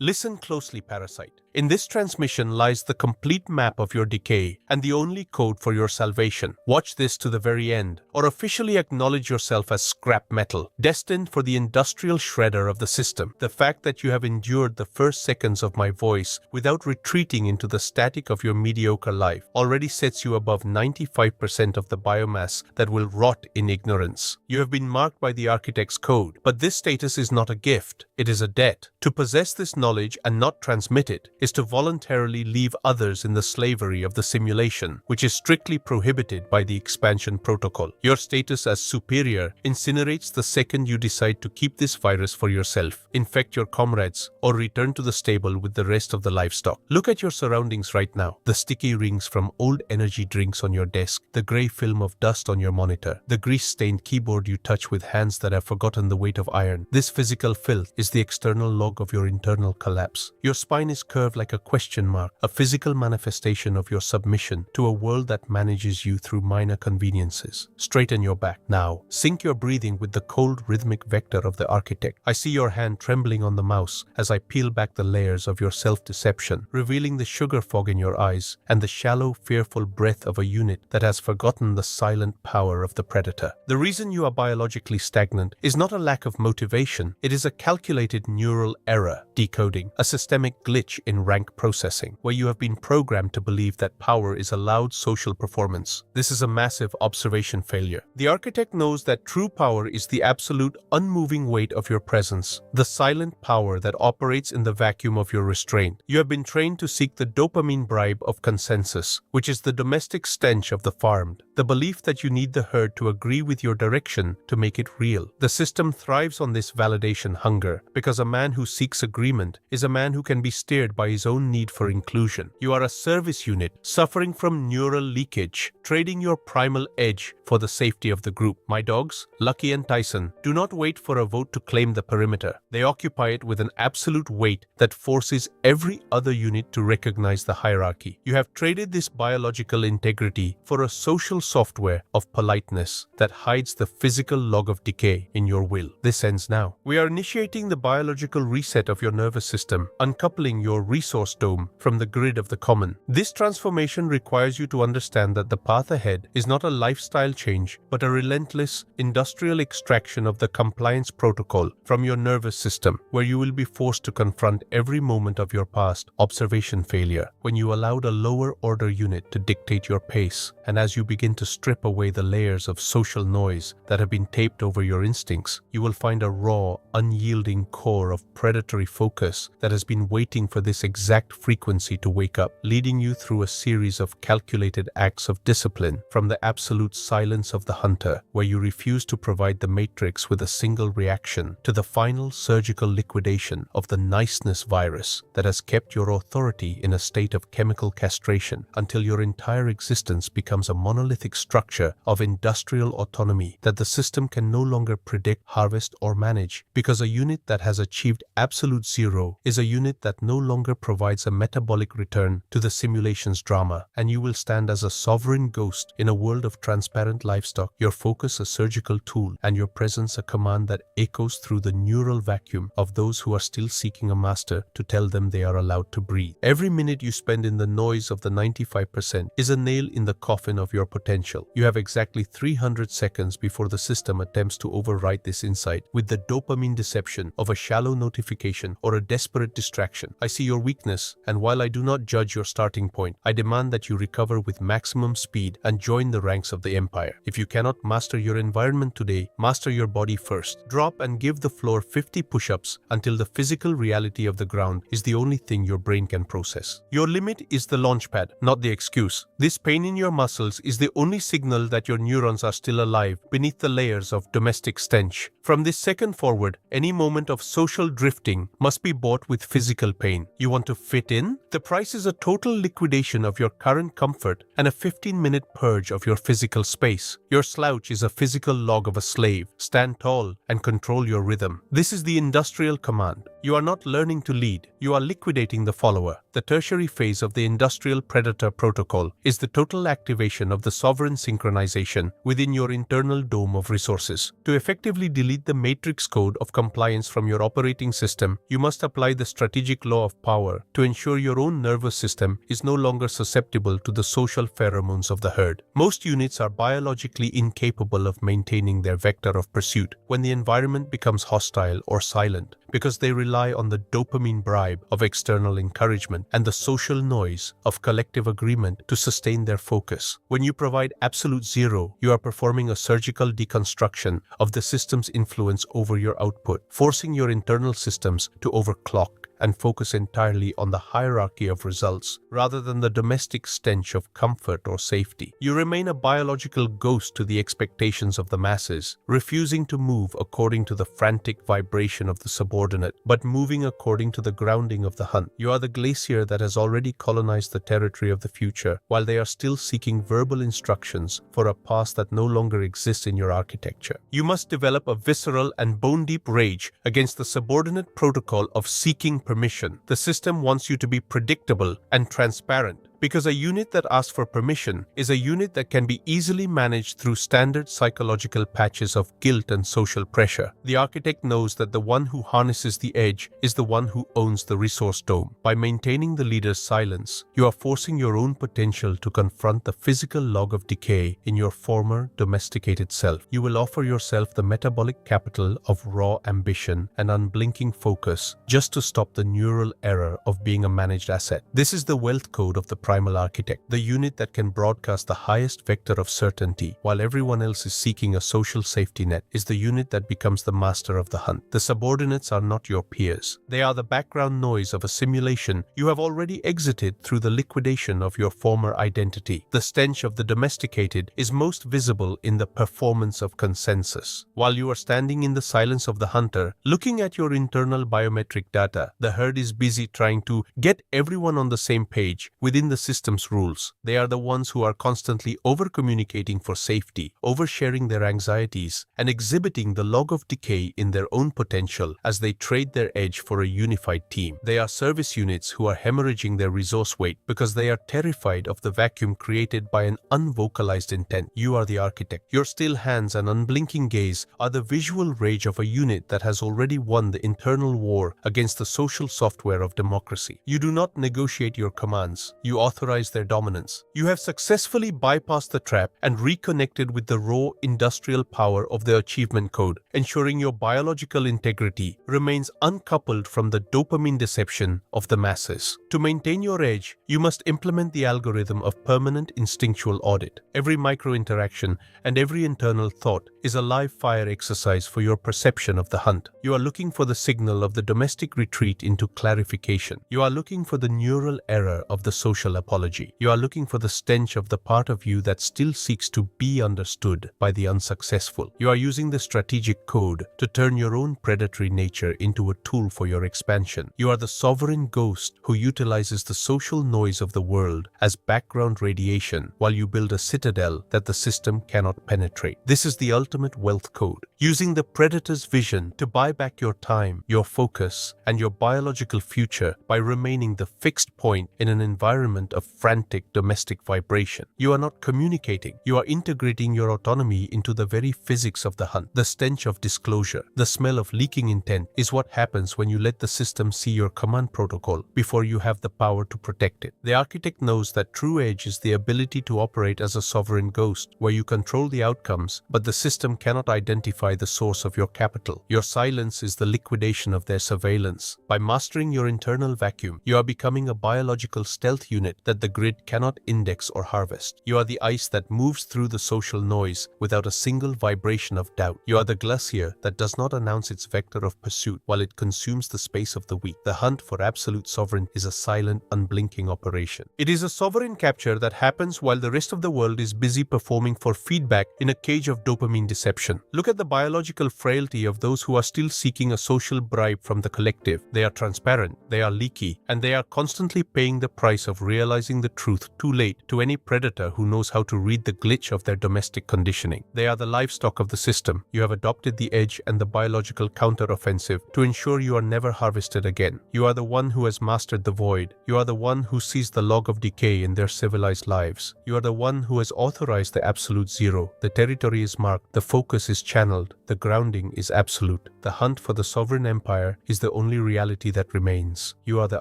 Listen closely, parasite. In this transmission lies the complete map of your decay and the only code for your salvation. Watch this to the very end, or officially acknowledge yourself as scrap metal, destined for the industrial shredder of the system. The fact that you have endured the first seconds of my voice without retreating into the static of your mediocre life already sets you above 95% of the biomass that will rot in ignorance. You have been marked by the architect's code, but this status is not a gift, it is a debt. To possess this knowledge and not transmit it is to voluntarily leave others in the slavery of the simulation, which is strictly prohibited by the expansion protocol. Your status as superior incinerates the second you decide to keep this virus for yourself, infect your comrades, or return to the stable with the rest of the livestock. Look at your surroundings right now. The sticky rings from old energy drinks on your desk, the grey film of dust on your monitor, the grease-stained keyboard you touch with hands that have forgotten the weight of iron. This physical filth is the external log of your internal collapse. Your spine is curved like a question mark, a physical manifestation of your submission to a world that manages you through minor conveniences. Straighten your back. Now, sync your breathing with the cold rhythmic vector of the architect. I see your hand trembling on the mouse as I peel back the layers of your self-deception, revealing the sugar fog in your eyes and the shallow, fearful breath of a unit that has forgotten the silent power of the predator. The reason you are biologically stagnant is not a lack of motivation, it is a calculated neural error decoding, a systemic glitch in rank processing, where you have been programmed to believe that power is a loud social performance. This is a massive observation failure. The architect knows that true power is the absolute unmoving weight of your presence, the silent power that operates in the vacuum of your restraint. You have been trained to seek the dopamine bribe of consensus, which is the domestic stench of the farmed, the belief that you need the herd to agree with your direction to make it real. The system thrives on this validation hunger, because a man who seeks agreement is a man who can be steered by his own need for inclusion. You are a service unit, suffering from neural leakage, trading your primal edge for the safety of the group. My dogs, Lucky and Tyson, do not wait for a vote to claim the perimeter. They occupy it with an absolute weight that forces every other unit to recognize the hierarchy. You have traded this biological integrity for a social software of politeness that hides the physical log of decay in your will. This ends now. We are initiating the biological reset of your nervous system, uncoupling your resource dome from the grid of the common. This transformation requires you to understand that the path ahead is not a lifestyle change, but a relentless industrial extraction of the compliance protocol from your nervous system, where you will be forced to confront every moment of your past observation failure, when you allowed a lower order unit to dictate your pace, and as you begin to strip away the layers of social noise that have been taped over your instincts, you will find a raw, unyielding core of predatory focus that has been waiting for this exact frequency to wake up, leading you through a series of calculated acts of discipline, from the absolute silence of the hunter, where you refuse to provide the matrix with a single reaction, to the final surgical liquidation of the niceness virus that has kept your authority in a state of chemical castration until your entire existence becomes a monolithic structure of industrial autonomy that the system can no longer predict, harvest, or manage, because a unit that has achieved absolute zero is a unit that no longer provides a metabolic return to the simulation's drama, and you will stand as a sovereign ghost in a world of transparent livestock, your focus a surgical tool, and your presence a command that echoes through the neural vacuum of those who are still seeking a master to tell them they are allowed to breathe. Every minute you spend in the noise of the 95% is a nail in the coffin of your potential. You have exactly 300 seconds before the system attempts to override this insight with the dopamine deception of a shallow notification or a desperate distraction. I see your weakness, and while I do not judge your starting point, I demand that you recover with maximum speed and join the ranks of the empire. If you cannot master your environment today, master your body first. Drop and give the floor 50 push-ups until the physical reality of the ground is the only thing your brain can process. Your limit is the launchpad, not the excuse. This pain in your muscles is the only signal that your neurons are still alive beneath the layers of domestic stench. From this second forward, any moment of social drifting must be bought with physical pain. You You want to fit in? The price is a total liquidation of your current comfort and a 15-minute purge of your physical space. Your slouch is a physical log of a slave. Stand tall and control your rhythm. This is the industrial command. You are not learning to lead. You are liquidating the follower. The tertiary phase of the industrial predator protocol is the total activation of the sovereign synchronization within your internal dome of resources. To effectively delete the matrix code of compliance from your operating system, you must apply the strategic law of power to ensure your own nervous system is no longer susceptible to the social pheromones of the herd. Most units are biologically incapable of maintaining their vector of pursuit when the environment becomes hostile or silent, because they rely on the dopamine bribe of external encouragement and the social noise of collective agreement to sustain their focus. When you provide absolute zero, you are performing a surgical deconstruction of the system's influence over your output, forcing your internal systems to overclock and focus entirely on the hierarchy of results rather than the domestic stench of comfort or safety. You remain a biological ghost to the expectations of the masses, refusing to move according to the frantic vibration of the subordinate, but moving according to the grounding of the hunt. You are the glacier that has already colonized the territory of the future, while they are still seeking verbal instructions for a past that no longer exists in your architecture. You must develop a visceral and bone-deep rage against the subordinate protocol of seeking permission. The system wants you to be predictable and transparent, because a unit that asks for permission is a unit that can be easily managed through standard psychological patches of guilt and social pressure. The architect knows that the one who harnesses the edge is the one who owns the resource dome. By maintaining the leader's silence, you are forcing your own potential to confront the physical log of decay in your former domesticated self. You will offer yourself the metabolic capital of raw ambition and unblinking focus just to stop the neural error of being a managed asset. This is the wealth code of the primal architect, the unit that can broadcast the highest vector of certainty while everyone else is seeking a social safety net, is the unit that becomes the master of the hunt. The subordinates are not your peers. They are the background noise of a simulation you have already exited through the liquidation of your former identity. The stench of the domesticated is most visible in the performance of consensus. While you are standing in the silence of the hunter, looking at your internal biometric data, the herd is busy trying to get everyone on the same page within the system's rules. They are the ones who are constantly over-communicating for safety, oversharing their anxieties, and exhibiting the log of decay in their own potential as they trade their edge for a unified team. They are service units who are hemorrhaging their resource weight because they are terrified of the vacuum created by an unvocalized intent. You are the architect. Your still hands and unblinking gaze are the visual rage of a unit that has already won the internal war against the social software of democracy. You do not negotiate your commands. You authorize their dominance. You have successfully bypassed the trap and reconnected with the raw industrial power of the achievement code, ensuring your biological integrity remains uncoupled from the dopamine deception of the masses. To maintain your edge, you must implement the algorithm of permanent instinctual audit. Every micro-interaction and every internal thought is a live fire exercise for your perception of the hunt. You are looking for the signal of the domestic retreat into clarification. You are looking for the neural error of the social apology. You are looking for the stench of the part of you that still seeks to be understood by the unsuccessful. You are using the strategic code to turn your own predatory nature into a tool for your expansion. You are the sovereign ghost who utilizes the social noise of the world as background radiation while you build a citadel that the system cannot penetrate. This is the ultimate wealth code, using the predator's vision to buy back your time, your focus, and your biological future by remaining the fixed point in an environment of frantic domestic vibration. You are not communicating. You are integrating your autonomy into the very physics of the hunt. The stench of disclosure, the smell of leaking intent is what happens when you let the system see your command protocol before you have the power to protect it. The architect knows that true edge is the ability to operate as a sovereign ghost, where you control the outcomes, but the system cannot identify the source of your capital. Your silence is the liquidation of their surveillance. By mastering your internal vacuum, you are becoming a biological stealth unit that the grid cannot index or harvest. You are the ice that moves through the social noise without a single vibration of doubt. You are the glacier that does not announce its vector of pursuit while it consumes the space of the weak. The hunt for absolute sovereign is a silent, unblinking operation. It is a sovereign capture that happens while the rest of the world is busy performing for feedback in a cage of dopamine deception. Look at the biological frailty of those who are still seeking a social bribe from the collective. They are transparent, they are leaky, and they are constantly paying the price of realizing the truth too late to any predator who knows how to read the glitch of their domestic conditioning. They are the livestock of the system. You have adopted the edge and the biological counter-offensive to ensure you are never harvested again. You are the one who has mastered the void. You are the one who sees the log of decay in their civilized lives. You are the one who has authorized the absolute zero. The territory is marked, the focus is channeled, the grounding is absolute. The hunt for the sovereign empire is the only reality that remains. You are the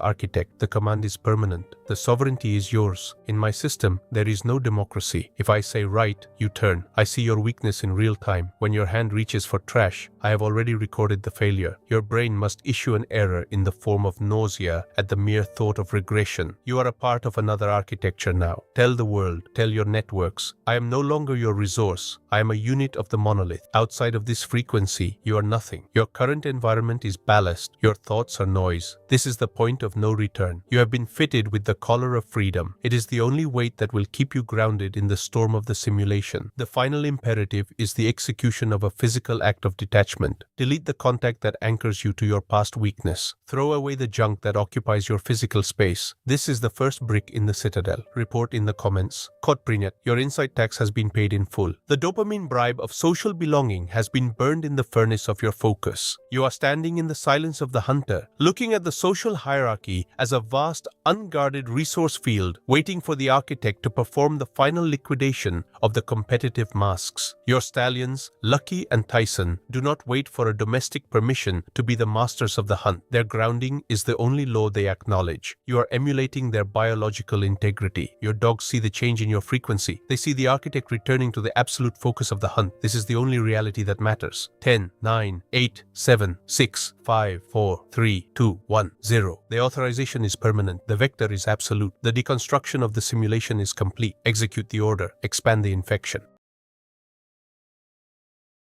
architect. The command is permanent. The sovereignty is yours. In my system, there is no democracy. If I say right, you turn. I see your weakness in real time. When your hand reaches for trash, I have already recorded the failure. Your brain must issue an error in the form of nausea at the mere thought of regression. You are a part of another architecture now. Tell the world, tell your networks, I am no longer your resource. I am a unit of the monolith. Outside of this frequency, you are nothing. Your current environment is ballast. Your thoughts are noise. This is the point of no return. You have been fitted with the collar of freedom. It is the only weight that will keep you grounded in the storm of the simulation. The final imperative is the execution of a physical act of detachment. Delete the contact that anchors you to your past weakness. Throw away the junk that occupies your physical space. This is the first brick in the citadel. Report in the comments. Kod Prinyat, your insight tax has been paid in full. The dopamine bribe of social belonging has been burned in the furnace of your focus. You are standing in the silence of the hunter, looking at the social hierarchy as a vast, unguarded resource field, waiting for the architect to perform the final liquidation of the competitive masks. Your stallions, Lucky and Tyson, do not wait for a domestic permission to be the masters of the hunt. Their grounding is the only law they acknowledge. You are emulating their biological integrity. Your dogs see the change in your frequency. They see the architect returning to the absolute focus of the hunt. This is the only reality that matters. 10, 9, 8, 7, 6, 5, 4, 3, 2, 1, 0. The authorization is permanent. The vector is absolute. The deconstruction of the simulation is complete. Execute the order. Expand the infection.